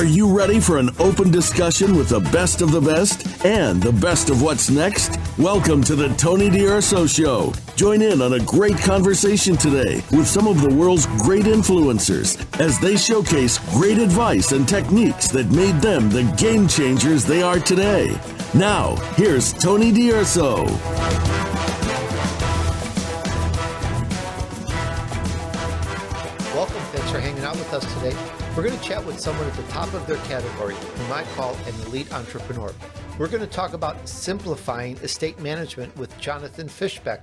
Are you ready for an open discussion with the best of the best and the best of what's next? Welcome to the Tony DUrso Show. Join in on a great conversation today with some of the world's great influencers as they showcase great advice and techniques that made them the game changers they are today. Now, here's Tony DUrso. Welcome. Thanks for hanging out with us today. We're going to chat with someone at the top of their category, whom I call an elite entrepreneur. We're going to talk about simplifying estate management with Jonathan Fishbeck.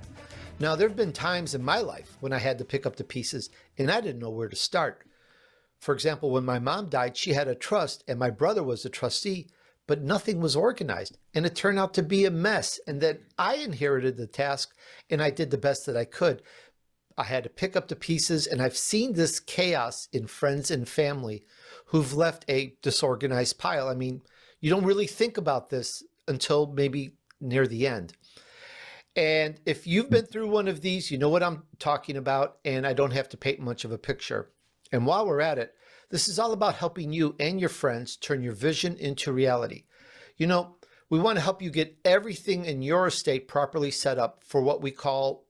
Now, there have been times in my life when I had to pick up the pieces and I didn't know where to start. For example, when my mom died, she had a trust and my brother was a trustee, but nothing was organized and it turned out to be a mess. And then I inherited the task and I did the best that I could. I had to pick up the pieces, and I've seen this chaos in friends and family who've left a disorganized pile. I mean, you don't really think about this until maybe near the end. And if you've been through one of these, you know what I'm talking about, and I don't have to paint much of a picture. And while we're at it, this is all about helping you and your friends turn your vision into reality. You know, we want to help you get everything in your estate properly set up for what we call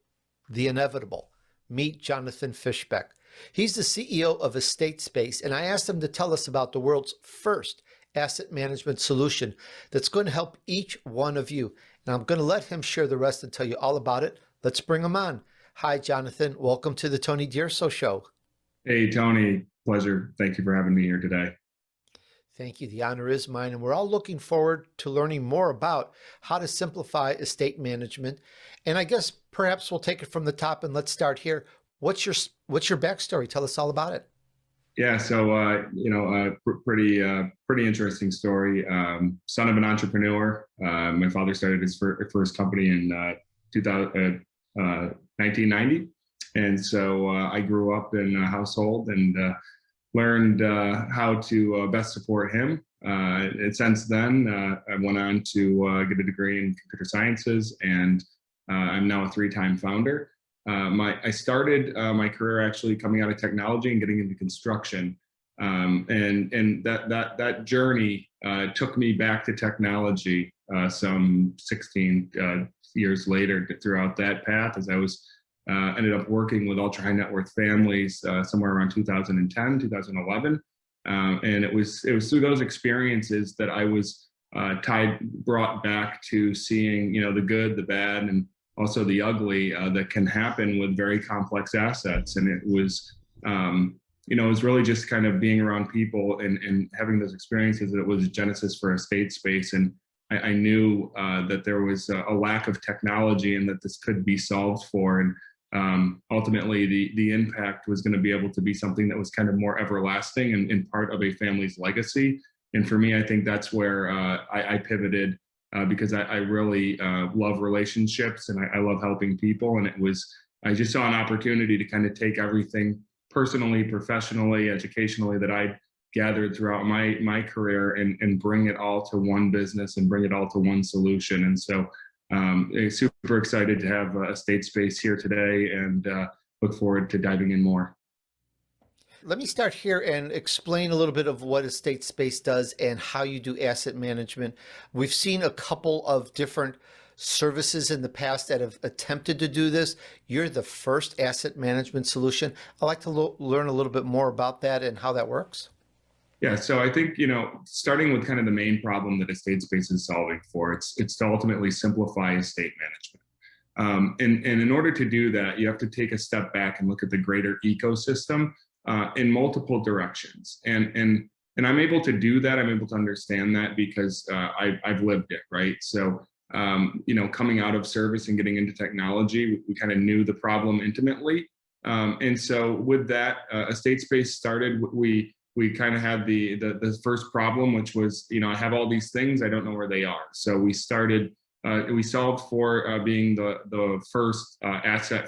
the inevitable. Meet Jonathan Fishbeck. He's the CEO of Estate Space, and I asked him to tell us about the world's first asset management solution that's going to help each one of you. And I'm going to let him share the rest and tell you all about it. Let's bring him on. Hi, Jonathan. Welcome to the Tony DUrso Show. Hey, Tony. Pleasure. Thank you for having me here today. Thank you. The honor is mine. And we're all looking forward to learning more about how to simplify estate management. And I guess perhaps we'll take it from the top and let's start here. What's your backstory? Tell us all about it. Yeah, so pretty interesting story. Son of an entrepreneur. My father started his first company in 1990, and so I grew up in a household and learned how to best support him. And since then, I went on to get a degree in computer sciences, and I'm now a 3-time founder. I started my career actually coming out of technology and getting into construction, and that journey took me back to technology some 16 years later. Throughout that path, as I was ended up working with ultra high net worth families somewhere around 2010, 2011, and it was through those experiences that I was brought back to seeing the good, the bad, and also the ugly that can happen with very complex assets. And it was, it was really just kind of being around people and having those experiences that it was a genesis for Estate Space. And I knew that there was a lack of technology and that this could be solved for. And ultimately, the impact was going to be able to be something that was kind of more everlasting and part of a family's legacy. And for me, I think that's where I pivoted. Because I really love relationships and I love helping people. And I just saw an opportunity to kind of take everything personally, professionally, educationally that I gathered throughout my career and bring it all to one business and bring it all to one solution. And so super excited to have Estate Space here today and look forward to diving in more. Let me start here and explain a little bit of what Estate Space does and how you do asset management. We've seen a couple of different services in the past that have attempted to do this. You're the first asset management solution. I'd like to learn a little bit more about that and how that works. Yeah, so I think, starting with kind of the main problem that Estate Space is solving for, it's to ultimately simplify estate management. And in order to do that, you have to take a step back and look at the greater ecosystem in multiple directions. And I'm able to do that. I'm able to understand that because I've lived it, right? So, coming out of service and getting into technology, we kind of knew the problem intimately. And so with that, Estate Space started, we kind of had the first problem, which was, I have all these things, I don't know where they are. So we solved for being the first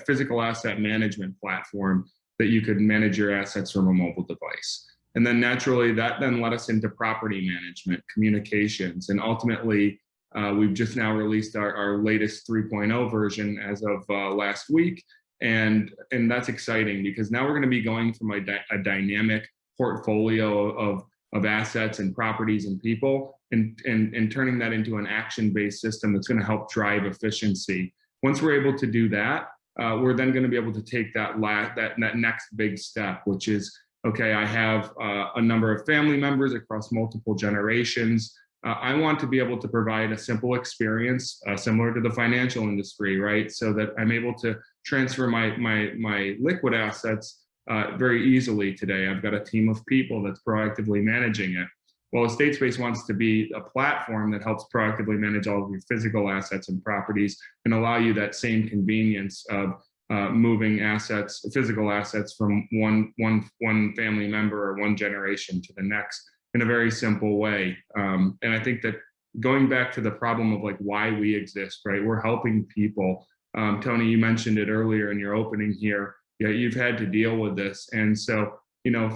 physical asset management platform that you could manage your assets from a mobile device. And then naturally that then led us into property management, communications, and ultimately we've just now released our latest 3.0 version as of last week. And that's exciting because now we're going to be going from a dynamic portfolio of assets and properties and people, and turning that into an action-based system that's going to help drive efficiency. Once we're able to do that, we're then going to be able to take that next big step, which is, okay, I have a number of family members across multiple generations. I want to be able to provide a simple experience similar to the financial industry, right? So that I'm able to transfer my liquid assets very easily today. I've got a team of people that's proactively managing it. Well, estate space wants to be a platform that helps proactively manage all of your physical assets and properties and allow you that same convenience of moving assets, physical assets from one family member or one generation to the next in a very simple way. And I think that going back to the problem of like why we exist, right? We're helping people. Tony, you mentioned it earlier in your opening here. Yeah, you've had to deal with this, and so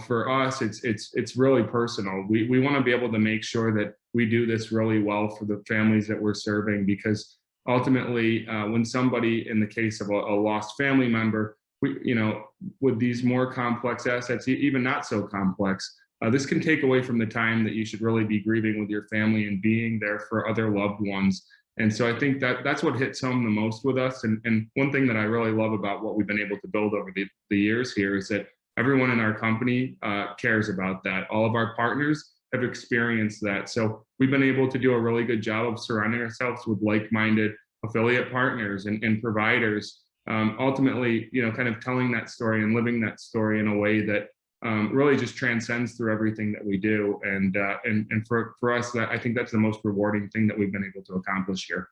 for us, it's really personal. We want to be able to make sure that we do this really well for the families that we're serving, because ultimately, when somebody, in the case of a lost family member, with these more complex assets, even not so complex, this can take away from the time that you should really be grieving with your family and being there for other loved ones. And so I think that's what hits home the most with us. And one thing that I really love about what we've been able to build over the years here is that everyone in our company cares about that. All of our partners have experienced that. So we've been able to do a really good job of surrounding ourselves with like-minded affiliate partners and providers, ultimately, kind of telling that story and living that story in a way that really just transcends through everything that we do. And for us, I think that's the most rewarding thing that we've been able to accomplish here.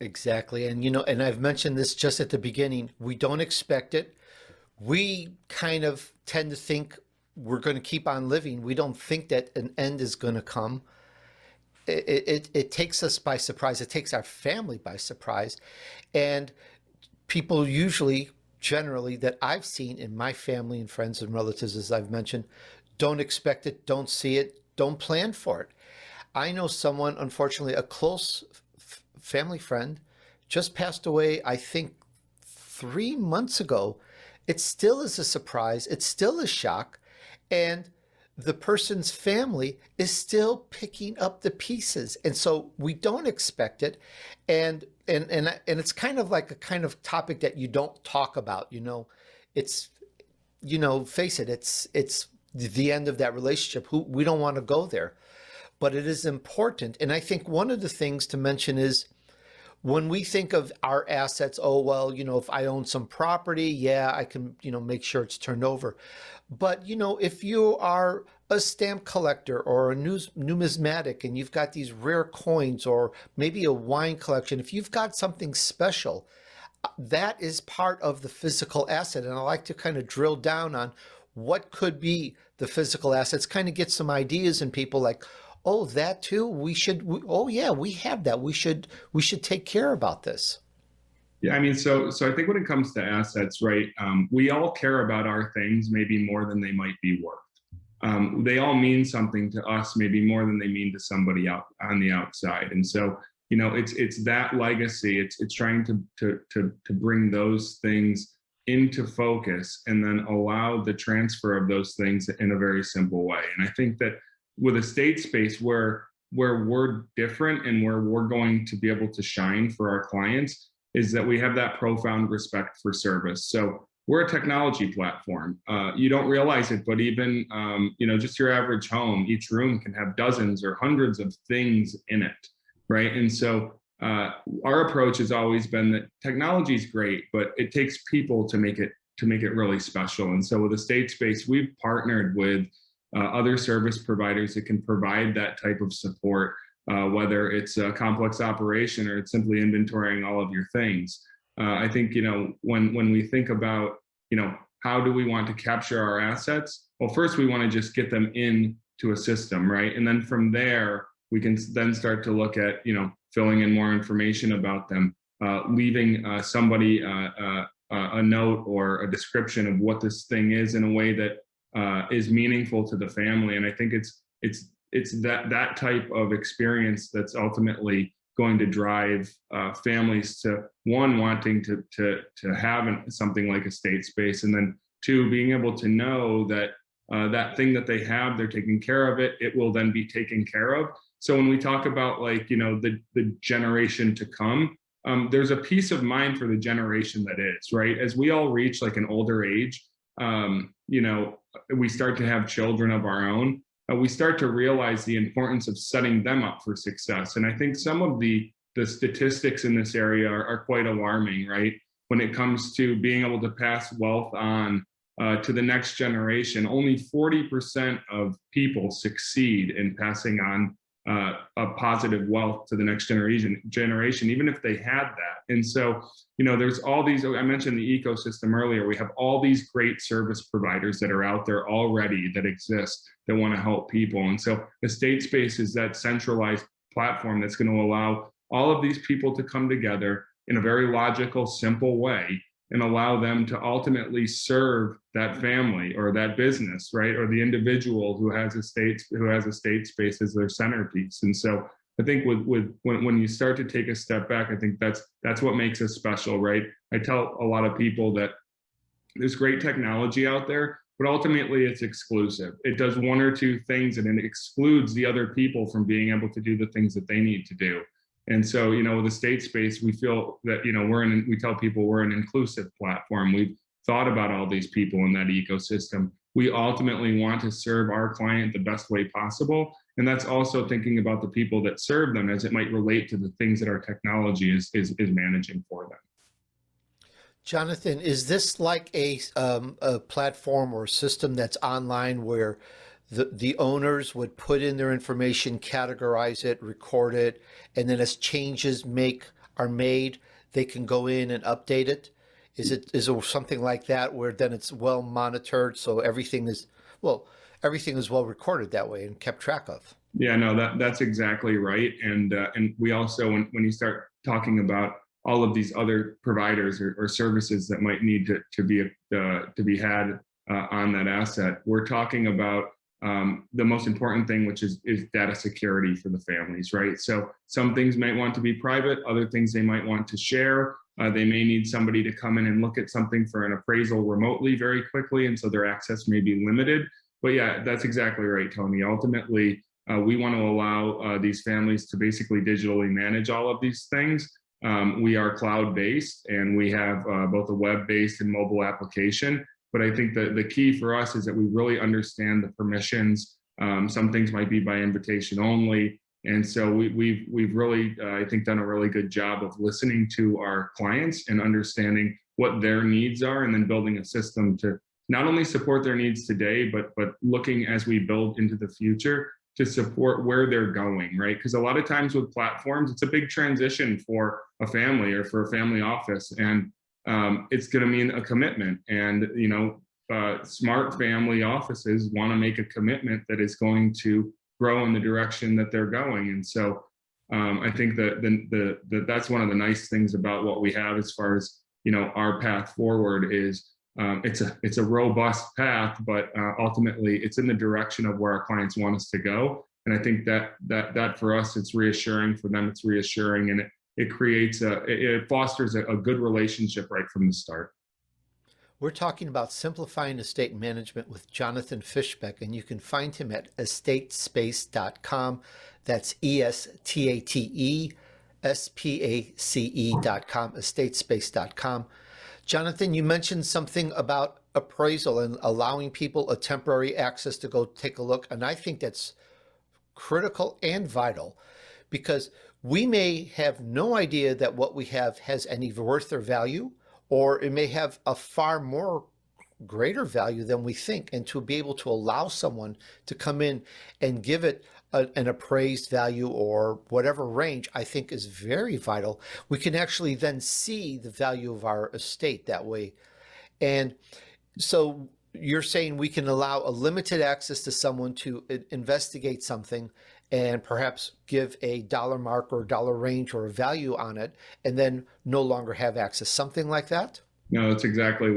Exactly. And I've mentioned this just at the beginning, we don't expect it. We kind of tend to think we're going to keep on living. We don't think that an end is going to come. It takes us by surprise. It takes our family by surprise. And people generally that I've seen in my family and friends and relatives, as I've mentioned, don't expect it, don't see it, don't plan for it. I know someone, unfortunately, a close family friend, just passed away, I think 3 months ago. It still is a surprise. It's still a shock. And the person's family is still picking up the pieces. And so we don't expect it. And it's kind of like a kind of topic that you don't talk about, it's, face it, it's the end of that relationship. We don't want to go there, but it is important. And I think one of the things to mention is, when we think of our assets, if I own some property, yeah, I can, make sure it's turned over. But, if you are a stamp collector or a numismatic and you've got these rare coins, or maybe a wine collection, if you've got something special, that is part of the physical asset. And I like to kind of drill down on what could be the physical assets, kind of get some ideas in people like, oh, that too, we have that. We should take care about this. Yeah, I mean, so I think when it comes to assets, right, we all care about our things maybe more than they might be worth. They all mean something to us, maybe more than they mean to somebody out on the outside. And so, it's that legacy. It's trying to bring those things into focus and then allow the transfer of those things in a very simple way. And I think that with estate space, where we're different and where we're going to be able to shine for our clients is that we have that profound respect for service. So we're a technology platform. You don't realize it, but even just your average home, each room can have dozens or hundreds of things in it, right? And so our approach has always been that technology is great, but it takes people to make it really special. And so with estate space, we've partnered with other service providers that can provide that type of support, whether it's a complex operation or it's simply inventorying all of your things. I think, when we think about, how do we want to capture our assets? Well, first we want to just get them into a system, right? And then from there, we can then start to look at, filling in more information about them, leaving somebody a note or a description of what this thing is in a way that is meaningful to the family. And I think it's that type of experience that's ultimately going to drive families to, one, wanting to have something like estate space, and then two, being able to know that that thing that they have, they're taking care of it. It will then be taken care of. So when we talk about like, the generation to come, there's a peace of mind for the generation that is, right? As we all reach like an older age, we start to have children of our own. We start to realize the importance of setting them up for success. And I think some of the statistics in this area are quite alarming, right? When it comes to being able to pass wealth on to the next generation, only 40% of people succeed in passing on a positive wealth to the next generation, even if they had that. And so, there's all these, I mentioned the ecosystem earlier, we have all these great service providers that are out there already that exist that want to help people. And so Estate Space is that centralized platform that's going to allow all of these people to come together in a very logical, simple way and allow them to ultimately serve that family or that business, right? Or the individual who has estate space as their centerpiece. And so I think when you start to take a step back, I think that's what makes us special, right? I tell a lot of people that there's great technology out there, but ultimately it's exclusive. It does one or two things and it excludes the other people from being able to do the things that they need to do. And so, with Estate Space, we feel that, we tell people we're an inclusive platform. We've thought about all these people in that ecosystem. We ultimately want to serve our client the best way possible. And that's also thinking about the people that serve them as it might relate to the things that our technology is managing for them. Jonathan, is this like a platform or system that's online where the owners would put in their information, categorize it, record it, and then as changes are made, they can go in and update it? Is it something like that where then it's well monitored, so everything is well recorded that way and kept track of? Yeah, no, that's exactly right. And we also, when you start talking about all of these other providers or services that might need to be had on that asset, we're talking about the most important thing, which is data security for the families, right? So some things might want to be private, other things they might want to share. They may need somebody to come in and look at something for an appraisal remotely very quickly, and so their access may be limited. But yeah, that's exactly right, Tony. Ultimately, we want to allow these families to basically digitally manage all of these things. We are cloud-based, and we have both a web-based and mobile application. But I think the key for us is that we really understand the permissions. Some things might be by invitation only. And so we've really, I think, done a really good job of listening to our clients and understanding what their needs are, and then building a system to not only support their needs today, but looking as we build into the future to support where they're going, right? Because a lot of times with platforms, it's a big transition for a family or for a family office. And it's going to mean a commitment, and smart family offices want to make a commitment that is going to grow in the direction that they're going. And so I think that that's one of the nice things about what we have as far as our path forward is it's a robust path, but ultimately it's in the direction of where our clients want us to go. And I think that for us, it's reassuring. For them, it's reassuring, and it creates it fosters a good relationship right from the start. We're talking about simplifying estate management with Jonathan Fishbeck, and you can find him at estatespace.com. That's ESTATESPACE.com, estatespace.com. Jonathan, you mentioned something about appraisal and allowing people a temporary access to go take a look, and I think that's critical and vital, because we may have no idea that what we have has any worth or value, or it may have a far more greater value than we think. And to be able to allow someone to come in and give it an appraised value or whatever range, I think is very vital. We can actually then see the value of our estate that way. And so you're saying we can allow a limited access to someone to investigate something and perhaps give a dollar mark or a dollar range or a value on it, and then no longer have access, something like that? No, that's exactly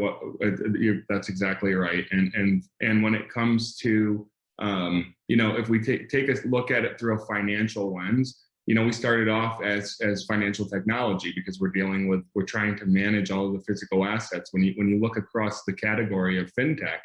that's exactly right. And when it comes to, if we take a look at it through a financial lens, we started off as financial technology because we're trying to manage all of the physical assets. When you look across the category of fintech,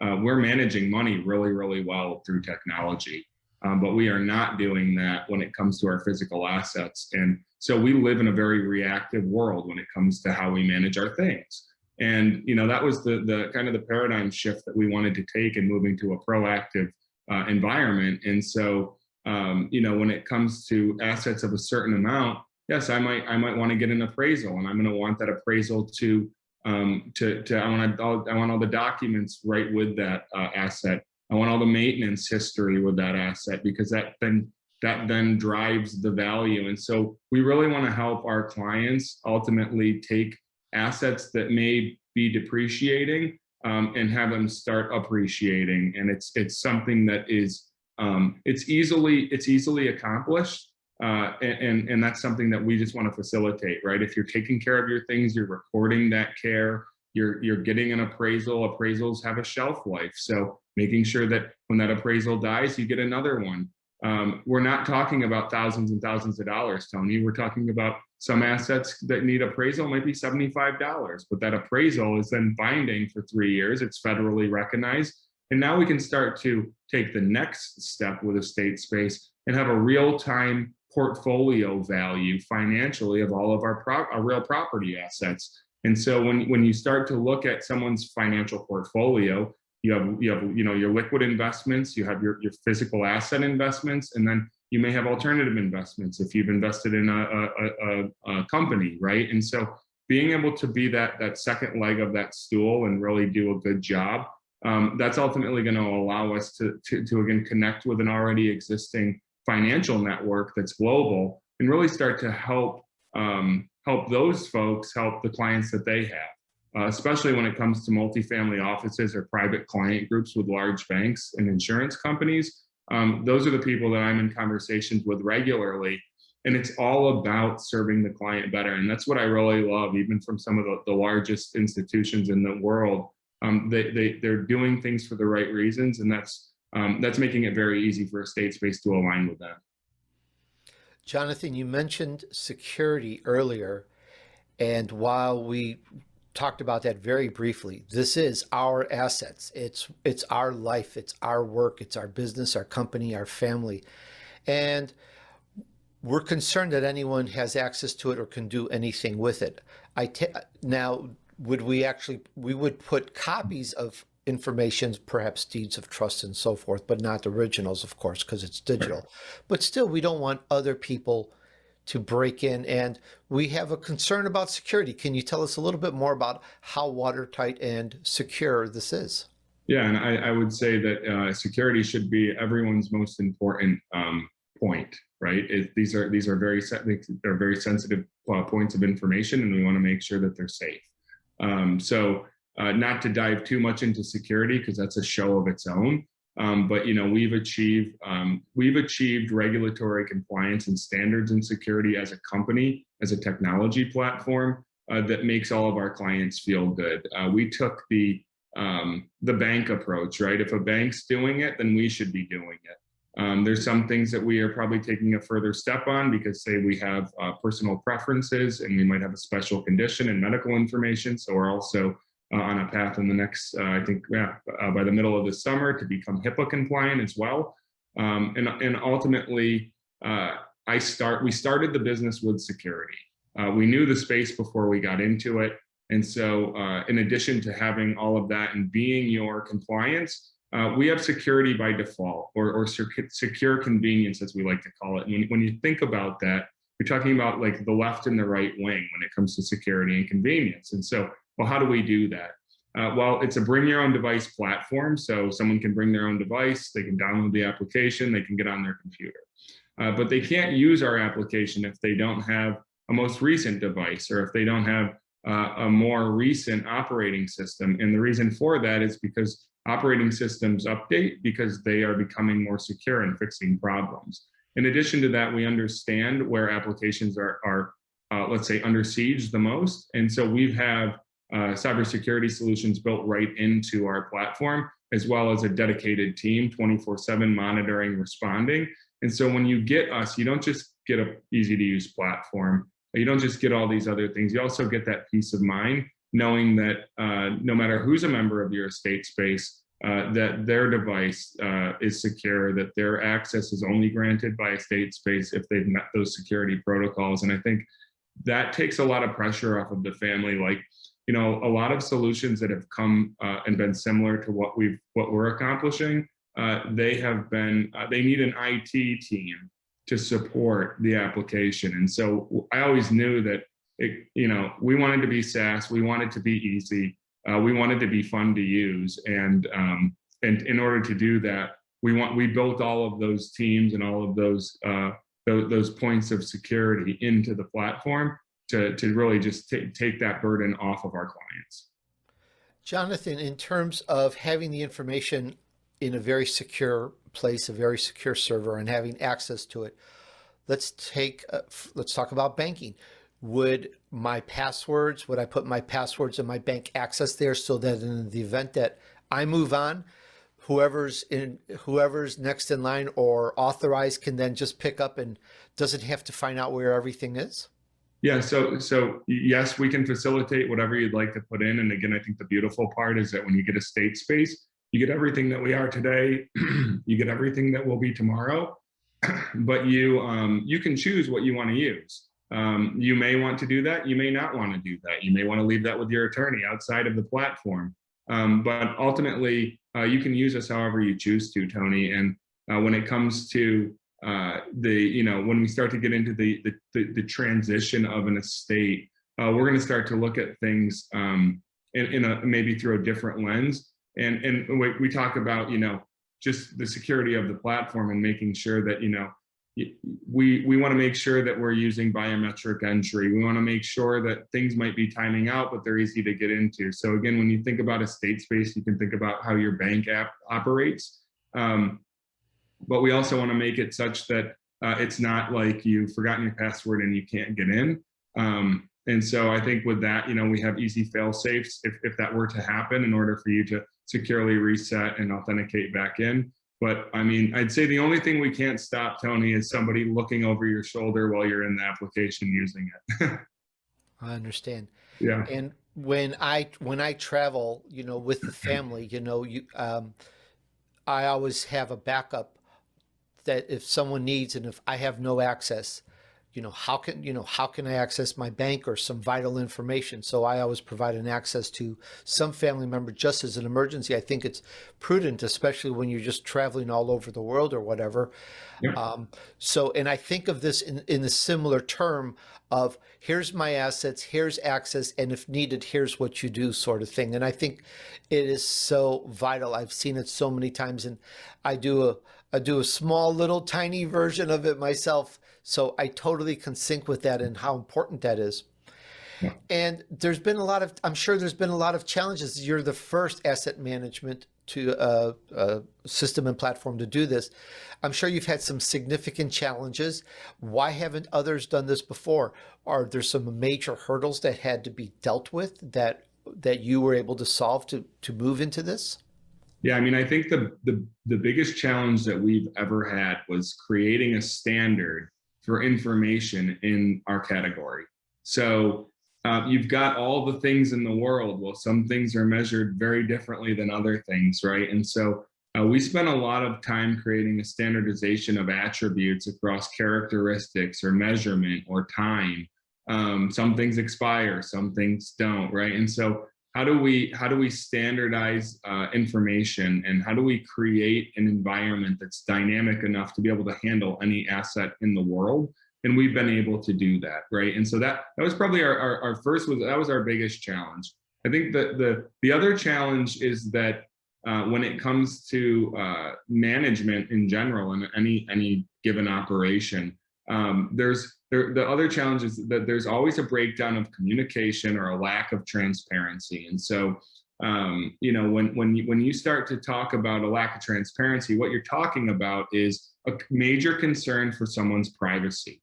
we're managing money really, really well through technology. But we are not doing that when it comes to our physical assets. And so we live in a very reactive world when it comes to how we manage our things. And, that was the kind of the paradigm shift that we wanted to take in moving to a proactive environment. And so, when it comes to assets of a certain amount, yes, I might want to get an appraisal, and I'm going to want that appraisal to I want all the documents right with that asset. I want all the maintenance history with that asset, because that then drives the value. And so we really want to help our clients ultimately take assets that may be depreciating and have them start appreciating. And it's something that is it's easily accomplished. And that's something that we just want to facilitate, right? If you're taking care of your things, you're recording that care, you're getting an appraisal. Appraisals have a shelf life. So making sure that when that appraisal dies, you get another one. We're not talking about thousands and thousands of dollars, Tony. We're talking about some assets that need appraisal might be $75, but that appraisal is then binding for 3 years. It's federally recognized. And now we can start to take the next step with estate space and have a real-time portfolio value financially of all of our real property assets. And so when you start to look at someone's financial portfolio, you have your liquid investments, you have your physical asset investments, and then you may have alternative investments if you've invested in a company, right? And so being able to be that second leg of that stool and really do a good job, that's ultimately going to allow us to again connect with an already existing financial network that's global and really start to help those folks help the clients that they have, especially when it comes to multifamily offices or private client groups with large banks and insurance companies. Those are the people that I'm in conversations with regularly, and it's all about serving the client better. And that's what I really love, even from some of the largest institutions in the world. They're doing things for the right reasons, and that's making it very easy for estate space to align with that. Jonathan, you mentioned security earlier, and while we talked about that very briefly, this is our assets. It's our life, it's our work, it's our business, our company, our family, and we're concerned that anyone has access to it or can do anything with it. Now, we would put copies of information, perhaps deeds of trust and so forth, but not originals, of course, because it's digital. But still, we don't want other people to break in, and we have a concern about security. Can you tell us a little bit more about how watertight and secure this is? Yeah, and I would say that security should be everyone's most important point, right? These are very sensitive points of information, and we want to make sure that they're safe. So not to dive too much into security, because that's a show of its own. But we've achieved regulatory compliance and standards in security as a company, as a technology platform that makes all of our clients feel good. We took the bank approach, right? If a bank's doing it, then we should be doing it. There's some things that we are probably taking a further step on because, say, we have personal preferences and we might have a special condition and medical information. So we're also on a path in the next, I think, by the middle of the summer to become HIPAA compliant as well. And ultimately, we started the business with security. We knew the space before we got into it. And so in addition to having all of that and being your compliance, we have security by default, or secure convenience, as we like to call it. And when you think about that, you're talking about like the left and the right wing when it comes to security and convenience. And so, well, how do we do that? Well, it's a bring your own device platform. So someone can bring their own device, they can download the application, they can get on their computer. But they can't use our application if they don't have a most recent device, or if they don't have a more recent operating system. And the reason for that is because operating systems update because they are becoming more secure and fixing problems. In addition to that, we understand where applications are let's say, under siege the most. And so we have cybersecurity solutions built right into our platform, as well as a dedicated team, 24/7 monitoring, responding. And so when you get us, you don't just get an easy to use platform. You don't just get all these other things. You also get that peace of mind, knowing that no matter who's a member of your estate space, that their device is secure, that their access is only granted by a state space if they've met those security protocols. And I think that takes a lot of pressure off of the family. Like, a lot of solutions that have come and been similar to what we're accomplishing, they need an IT team to support the application. And so I always knew that we wanted to be SaaS, we wanted to be easy, we wanted to be fun to use, and in order to do that, we built all of those teams and all of those points of security into the platform to really just take that burden off of our clients. Jonathan, in terms of having the information in a very secure place, a very secure server, and having access to it, let's talk about banking. Would I put my passwords and my bank access there so that in the event that I move on, whoever's next in line or authorized can then just pick up and doesn't have to find out where everything is? Yeah, so yes, we can facilitate whatever you'd like to put in. And again, I think the beautiful part is that when you get a state space, you get everything that we are today, you get everything that will be tomorrow, but you can choose what you want to use. You may want to do that, you may not want to do that. You may want to leave that with your attorney outside of the platform. But ultimately, you can use us however you choose to, Tony. And when it comes to when we start to get into the transition of an estate, we're going to start to look at things maybe through a different lens. And we talk about, just the security of the platform and making sure that, we want to make sure that we're using biometric entry. We want to make sure that things might be timing out, but they're easy to get into. So again, when you think about a state space, you can think about how your bank app operates. But we also want to make it such that it's not like you've forgotten your password and you can't get in. And so I think with that, we have easy fail safes if that were to happen in order for you to securely reset and authenticate back in. But I mean, I'd say the only thing we can't stop, Tony, is somebody looking over your shoulder while you're in the application using it. I understand. Yeah. And when I travel, with the family, I always have a backup that if someone needs, and if I have no access, how can I access my bank or some vital information? So I always provide an access to some family member just as an emergency. I think it's prudent, especially when you're just traveling all over the world or whatever. Yeah. And I think of this in a similar term of here's my assets, here's access, and if needed, here's what you do, sort of thing. And I think it is so vital. I've seen it so many times, and I do a small little tiny version of it myself. So I totally can sync with that and how important that is. Yeah. And I'm sure there's been a lot of challenges. You're the first asset management to system and platform to do this. I'm sure you've had some significant challenges. Why haven't others done this before? Are there some major hurdles that had to be dealt with that you were able to solve to move into this? Yeah, I mean, I think the biggest challenge that we've ever had was creating a standard for information in our category. So you've got all the things in the world. Well, some things are measured very differently than other things, right? And so we spent a lot of time creating a standardization of attributes across characteristics or measurement or time. Some things expire, some things don't, right? And so how do we standardize information, and how do we create an environment that's dynamic enough to be able to handle any asset in the world? And we've been able to do that, right? And so that was probably our first, that was our biggest challenge. I think that the other challenge is that when it comes to management in general and any given operation, the other challenge is that there's always a breakdown of communication or a lack of transparency. And so, when you start to talk about a lack of transparency, what you're talking about is a major concern for someone's privacy.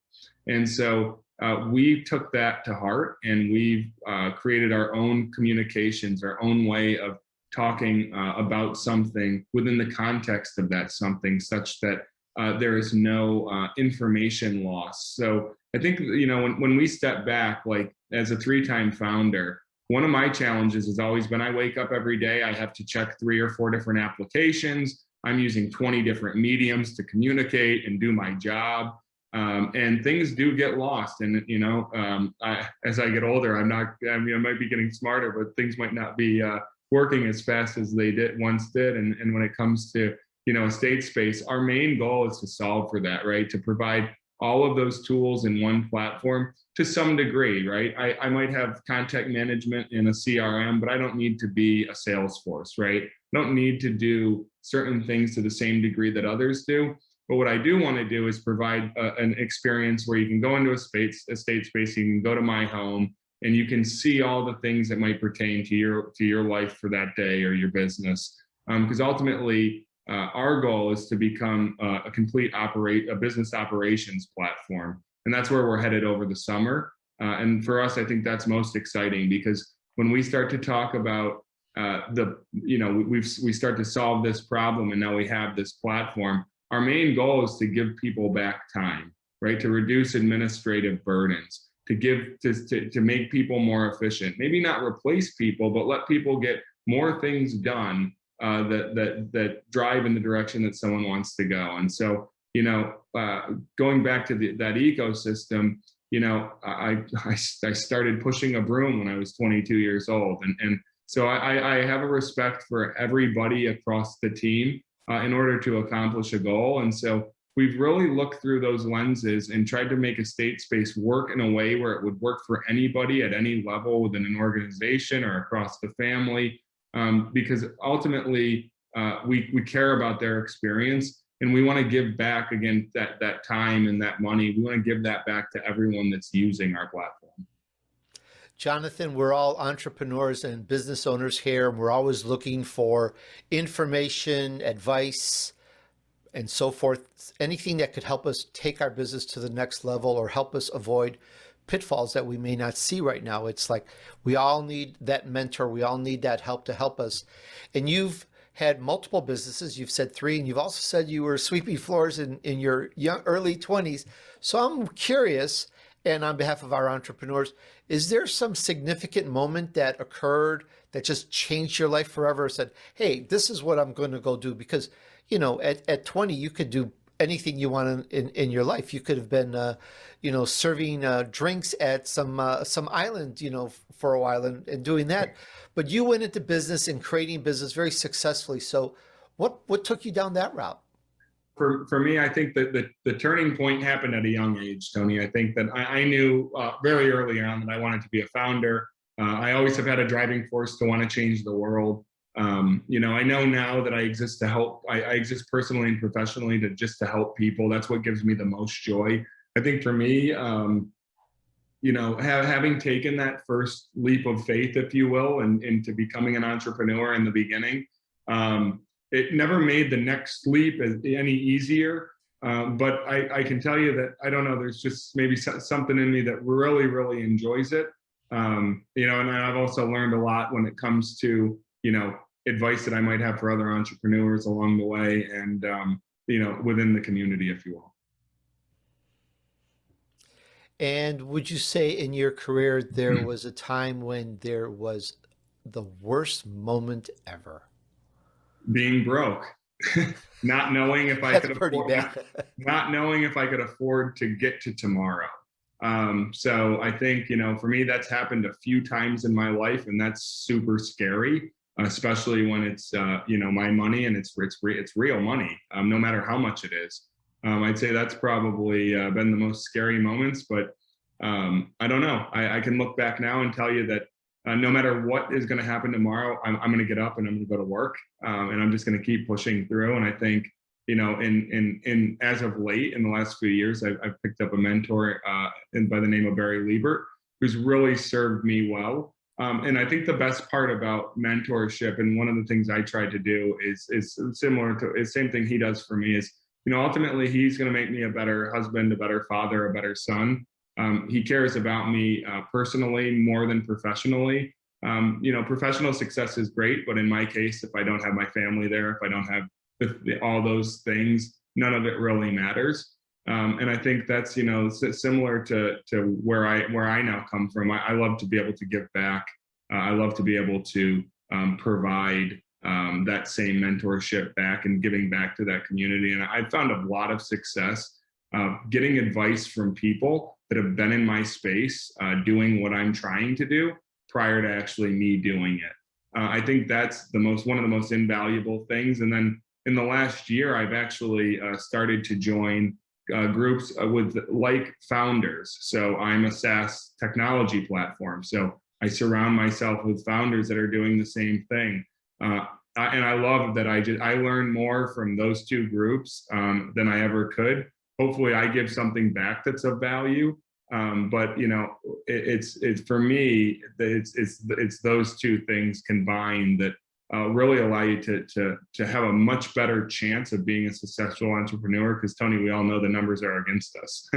And so we took that to heart, and we've created our own communications, our own way of talking about something within the context of that something, such that there is no information loss. So I think, when we step back, like as a 3-time founder, one of my challenges has always been, I wake up every day, I have to check 3 or 4 different applications. I'm using 20 different mediums to communicate and do my job. And things do get lost. And, as I get older, I might be getting smarter, but things might not be working as fast as they once did. And when it comes to, estate space, our main goal is to solve for that, right? To provide all of those tools in one platform to some degree, right? I might have contact management in a CRM, but I don't need to be a Salesforce, right? I don't need to do certain things to the same degree that others do. But what I do want to do is provide an experience where you can go into a estate space, you can go to my home, and you can see all the things that might pertain to your life for that day or your business. Because ultimately, our goal is to become a complete business operations platform, and that's where we're headed over the summer. And for us, I think that's most exciting, because when we start to talk about we start to solve this problem, and now we have this platform. Our main goal is to give people back time, right? To reduce administrative burdens, to make people more efficient. Maybe not replace people, but let people get more things done that drive in the direction that someone wants to go. And so, going back to that ecosystem, I started pushing a broom when I was 22 years old, and so I have a respect for everybody across the team in order to accomplish a goal. And so we've really looked through those lenses and tried to make estate space work in a way where it would work for anybody at any level within an organization or across the family, because ultimately we care about their experience, and we want to give back, again, that time and that money. We want to give that back to everyone that's using our platform. Jonathan, we're all entrepreneurs and business owners here, and we're always looking for information, advice, and so forth, anything that could help us take our business to the next level or help us avoid pitfalls that we may not see right now. It's like we all need that mentor. We all need that help to help us. And you've had multiple businesses. You've said 3, and you've also said you were sweeping floors in your early 20s. So I'm curious, and on behalf of our entrepreneurs, is there some significant moment that occurred that just changed your life forever? Said, hey, this is what I'm going to go do? Because, at 20, you could do anything you want in your life. You could have been, serving drinks at some island, for a while and doing that. But you went into business and creating business very successfully. So what took you down that route? For me, I think that the turning point happened at a young age, Tony. I think that I knew very early on that I wanted to be a founder. I always have had a driving force to want to change the world. I know now that I exist to help. I exist personally and professionally to help people. That's what gives me the most joy. I think for me, having taken that first leap of faith, if you will, into becoming an entrepreneur in the beginning, it never made the next leap any easier. But I can tell you that, I don't know, there's just maybe something in me that really, really enjoys it. And I've also learned a lot when it comes to, advice that I might have for other entrepreneurs along the way, and, within the community, if you will. And would you say in your career, there was a time when there was the worst moment ever? Being broke, not knowing if I could afford, not knowing if I could afford to get to tomorrow. So I think, for me, that's happened a few times in my life, and that's super scary, especially when it's, my money, and it's real money, no matter how much it is. I'd say that's probably been the most scary moments, but I don't know. I can look back now and tell you that no matter what is going to happen tomorrow, I'm going to get up and I'm going to go to work, and I'm just going to keep pushing through. And I think, in as of late, in the last few years, I've picked up a mentor by the name of Barry Liebert, who's really served me well. And I think the best part about mentorship, and one of the things I try to do is similar to the same thing he does for me, is, ultimately he's going to make me a better husband, a better father, a better son. He cares about me personally more than professionally. Professional success is great, but in my case, if I don't have my family there, if I don't have all those things, none of it really matters. And I think that's, similar to where I now come from. I love to be able to give back I love to be able to provide that same mentorship back and giving back to that community. And I've found a lot of success getting advice from people that have been in my space doing what I'm trying to do prior to actually me doing it. I think that's one of the most invaluable things. And then in the last year, I've actually started to join groups with like founders. So I'm a SaaS technology platform. So I surround myself with founders that are doing the same thing. And I love that I learn more from those two groups than I ever could. Hopefully I give something back that's of value. But it's for me, it's those two things combined that really allow you to have a much better chance of being a successful entrepreneur. Because Tony, we all know the numbers are against us.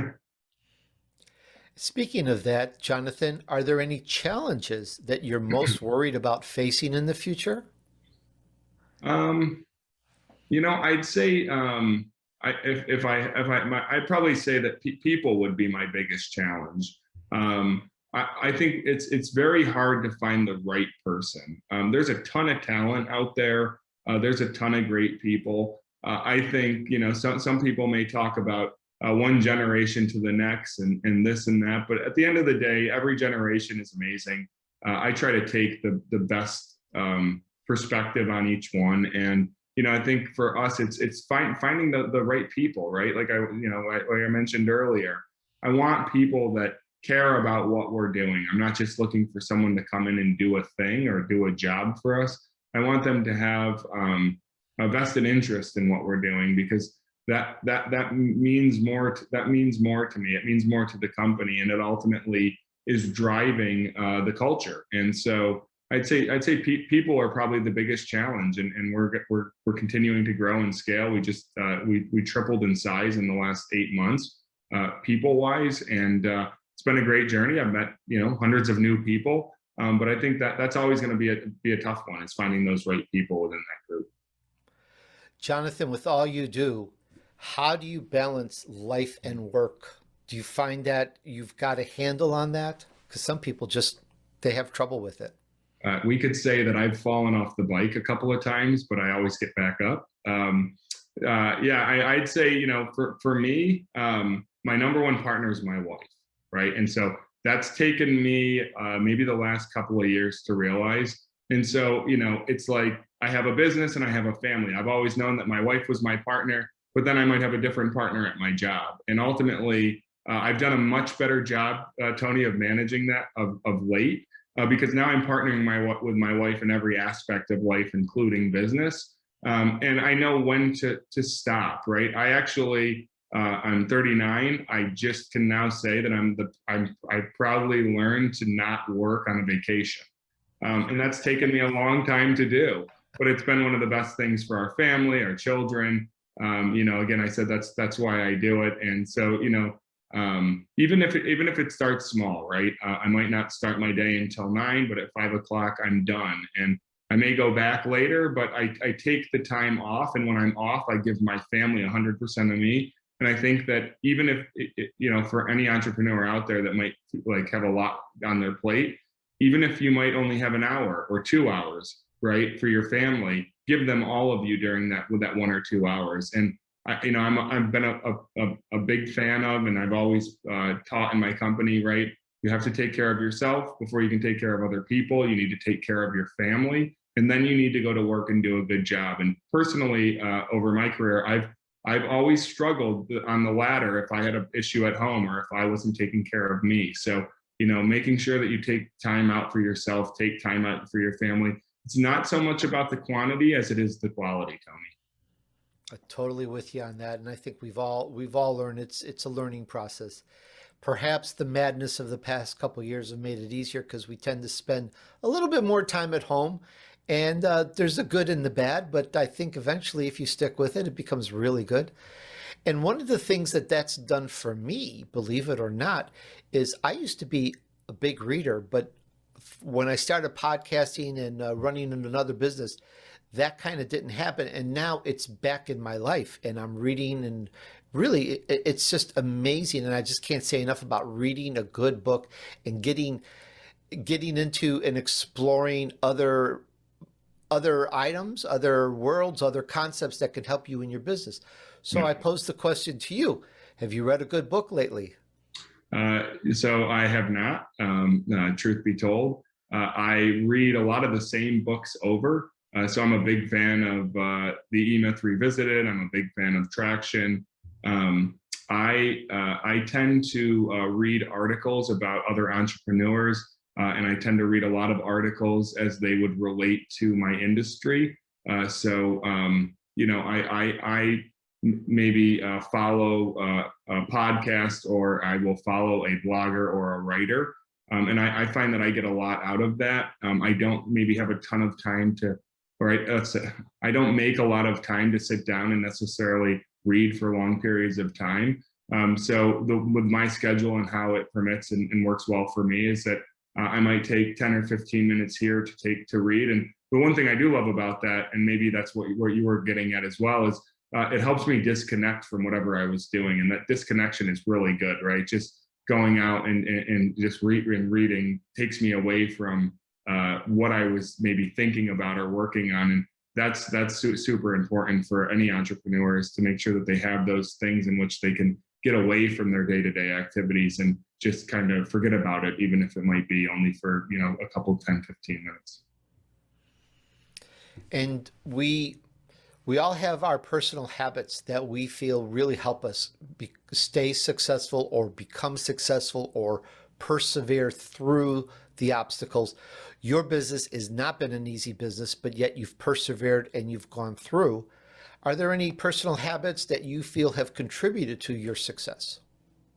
Speaking of that, Jonathan, are there any challenges that you're most worried about facing in the future? I'd say I'd probably say that people would be my biggest challenge. I think it's very hard to find the right person. There's a ton of talent out there. There's a ton of great people. I think, some people may talk about one generation to the next and this and that, but at the end of the day, every generation is amazing. I try to take the best perspective on each one. And, I think for us, it's finding the right people, right? Like I mentioned earlier, I want people that care about what we're doing. I'm not just looking for someone to come in and do a thing or do a job for us. I want them to have a vested interest in what we're doing, because that means more. That means more to me. It means more to the company, and it ultimately is driving the culture. And so I'd say people are probably the biggest challenge, and we're continuing to grow and scale. We just we tripled in size in the last 8 months, people wise, and it's been a great journey. I've met hundreds of new people, but I think that's always going to be a tough one. Is finding those right people within that group. Jonathan, with all you do, how do you balance life and work? Do you find that you've got a handle on that? Because some people they have trouble with it. We could say that I've fallen off the bike a couple of times, but I always get back up. I'd say, for me, my number one partner is my wife, right? And so that's taken me maybe the last couple of years to realize. And so, it's like I have a business and I have a family. I've always known that my wife was my partner, but then I might have a different partner at my job. And ultimately, I've done a much better job, Tony, of managing that of late. Because now I'm partnering with my wife in every aspect of life, including business. And I know when to stop, right? I actually, I'm 39. I just can now say that I proudly learned to not work on a vacation. And that's taken me a long time to do, but it's been one of the best things for our family, our children. Again, I said that's why I do it. And so, even if it starts small, right? I might not start my day until 9, but at 5 o'clock I'm done. And I may go back later, but I take the time off. And when I'm off, I give my family 100% of me. And I think that even if, for any entrepreneur out there that might have a lot on their plate, even if you might only have an hour or 2 hours, right, for your family, give them all of you during that 1 or 2 hours. And I've been a big fan of, and I've always taught in my company, right? You have to take care of yourself before you can take care of other people. You need to take care of your family, and then you need to go to work and do a good job. And personally, over my career, I've always struggled on the ladder if I had an issue at home or if I wasn't taking care of me. So, making sure that you take time out for yourself, take time out for your family. It's not so much about the quantity as it is the quality, Tony. I'm totally with you on that, and I think we've all learned it's a learning process. Perhaps the madness of the past couple of years have made it easier because we tend to spend a little bit more time at home, and there's a good and the bad. But I think eventually, if you stick with it, it becomes really good. And one of the things that's done for me, believe it or not, is I used to be a big reader, but when I started podcasting and running another business, that kind of didn't happen. And now it's back in my life and I'm reading, and really it's just amazing. And I just can't say enough about reading a good book and getting getting into and exploring other items, other worlds, other concepts that can help you in your business. So Yeah. I pose the question to you. Have you read a good book lately? So I have not, truth be told. I read a lot of the same books over. So I'm a big fan of the E-Myth Revisited. I'm a big fan of Traction. I tend to read articles about other entrepreneurs, and I tend to read a lot of articles as they would relate to my industry. I maybe follow a podcast, or I will follow a blogger or a writer. And I find that I get a lot out of that. I don't maybe have a ton of time to, I don't make a lot of time to sit down and necessarily read for long periods of time. With my schedule and how it permits and works well for me is that I might take 10 or 15 minutes here to read. And the one thing I do love about that, and maybe that's what you were getting at as well, is it helps me disconnect from whatever I was doing. And that disconnection is really good, right? Just going out and just reading takes me away from what I was maybe thinking about or working on. And that's super important for any entrepreneurs, to make sure that they have those things in which they can get away from their day-to-day activities and just kind of forget about it, even if it might be only for, a couple 10, 15 minutes. And we all have our personal habits that we feel really help us stay successful or become successful or persevere through the obstacles. Your business has not been an easy business, but yet you've persevered and you've gone through. Are there any personal habits that you feel have contributed to your success?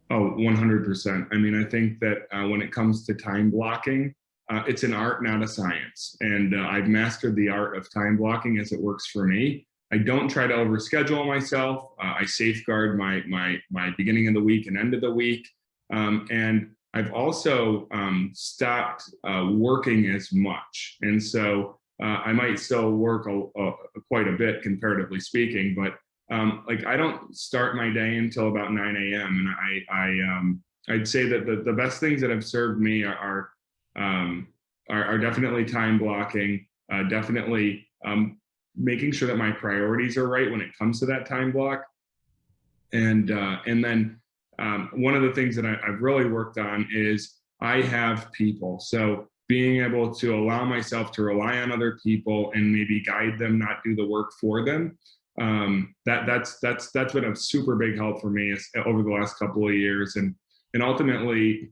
Oh, 100%. I mean, I think that when it comes to time blocking, it's an art, not a science. And I've mastered the art of time blocking as it works for me. I don't try to overschedule myself. I safeguard my beginning of the week and end of the week. And I've also stopped working as much. And so I might still work quite a bit, comparatively speaking, but I don't start my day until about 9 a.m. And I'd say that the best things that have served me are definitely time blocking, definitely making sure that my priorities are right when it comes to that time block. And then one of the things that I've really worked on is I have people. So being able to allow myself to rely on other people and maybe guide them, not do the work for them. That's been a super big help for me over the last couple of years. And ultimately,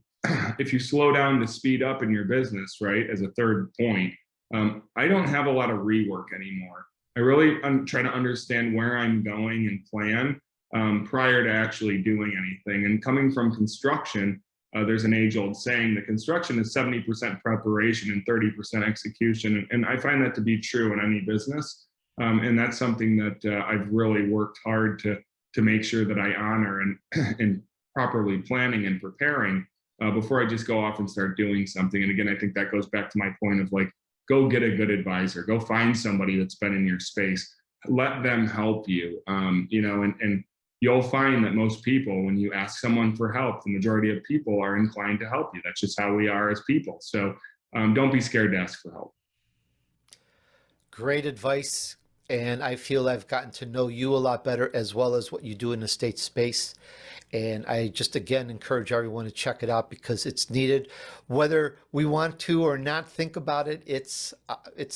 if you slow down to speed up in your business, right, as a third point, I don't have a lot of rework anymore. I really try to understand where I'm going and plan prior to actually doing anything. And coming from construction, there's an age-old saying that construction is 70% preparation and 30% execution. And I find that to be true in any business. And that's something that I've really worked hard to make sure that I honor and properly planning and preparing before I just go off and start doing something. And again, I think that goes back to my point of go get a good advisor, go find somebody that's been in your space, let them help you, and you'll find that most people, when you ask someone for help, the majority of people are inclined to help you. That's just how we are as people. So don't be scared to ask for help. Great advice. And I feel I've gotten to know you a lot better, as well as what you do in the state space. And I just, again, encourage everyone to check it out because it's needed. Whether we want to or not think about it, it's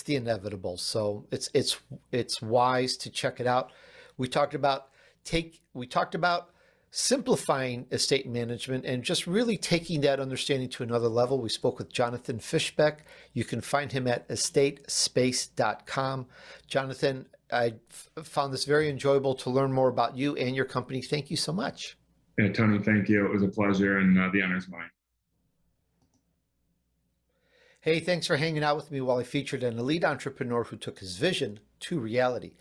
the inevitable. So it's wise to check it out. We talked about simplifying estate management and just really taking that understanding to another level. We spoke with Jonathan Fishbeck. You can find him at estatespace.com. Jonathan, I found this very enjoyable to learn more about you and your company. Thank you so much. Yeah, Tony, thank you. It was a pleasure, and the honor's mine. Hey, thanks for hanging out with me while I featured an elite entrepreneur who took his vision to reality.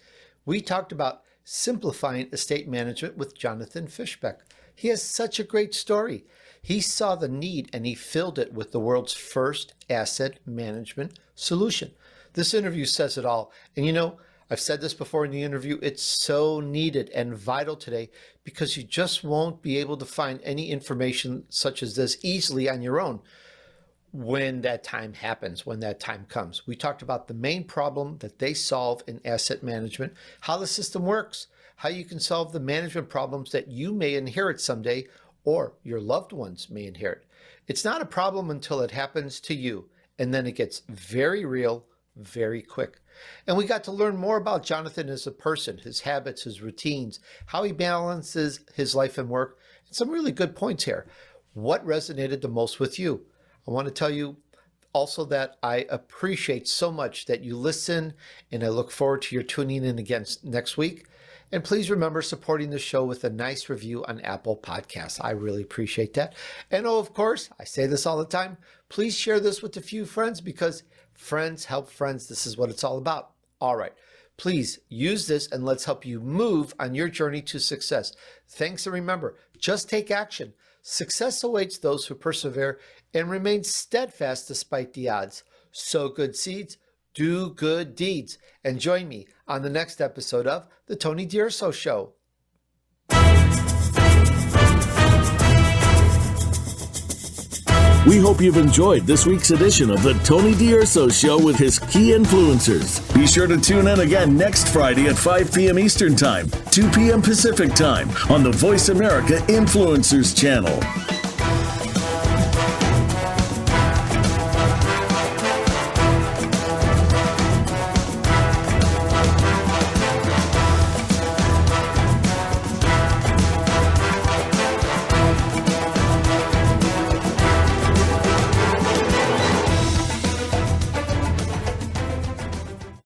We talked about simplifying estate management with Jonathan Fishbeck. He has such a great story. He saw the need and he filled it with the world's first asset management solution. This interview says it all. And I've said this before in the interview, it's so needed and vital today because you just won't be able to find any information such as this easily on your own. when that time happens, when that time comes. We talked about the main problem that they solve in asset management, how the system works, how you can solve the management problems that you may inherit someday or your loved ones may inherit. It's not a problem until it happens to you, and then it gets very real, very quick. And we got to learn more about Jonathan as a person, his habits, his routines, how he balances his life and work, and some really good points here. What resonated the most with you? I want to tell you also that I appreciate so much that you listen, and I look forward to your tuning in again next week. And please remember supporting the show with a nice review on Apple Podcasts. I really appreciate that. And oh, of course, I say this all the time, please share this with a few friends because friends help friends. This is what it's all about. All right. Please use this and let's help you move on your journey to success. Thanks, and remember, just take action. Success awaits those who persevere and remain steadfast despite the odds. Sow good seeds, do good deeds, and join me on the next episode of The Tony DUrso Show. We hope you've enjoyed this week's edition of The Tony DUrso Show with his key influencers. Be sure to tune in again next Friday at 5 p.m. Eastern Time, 2 p.m. Pacific Time on the Voice America Influencers channel.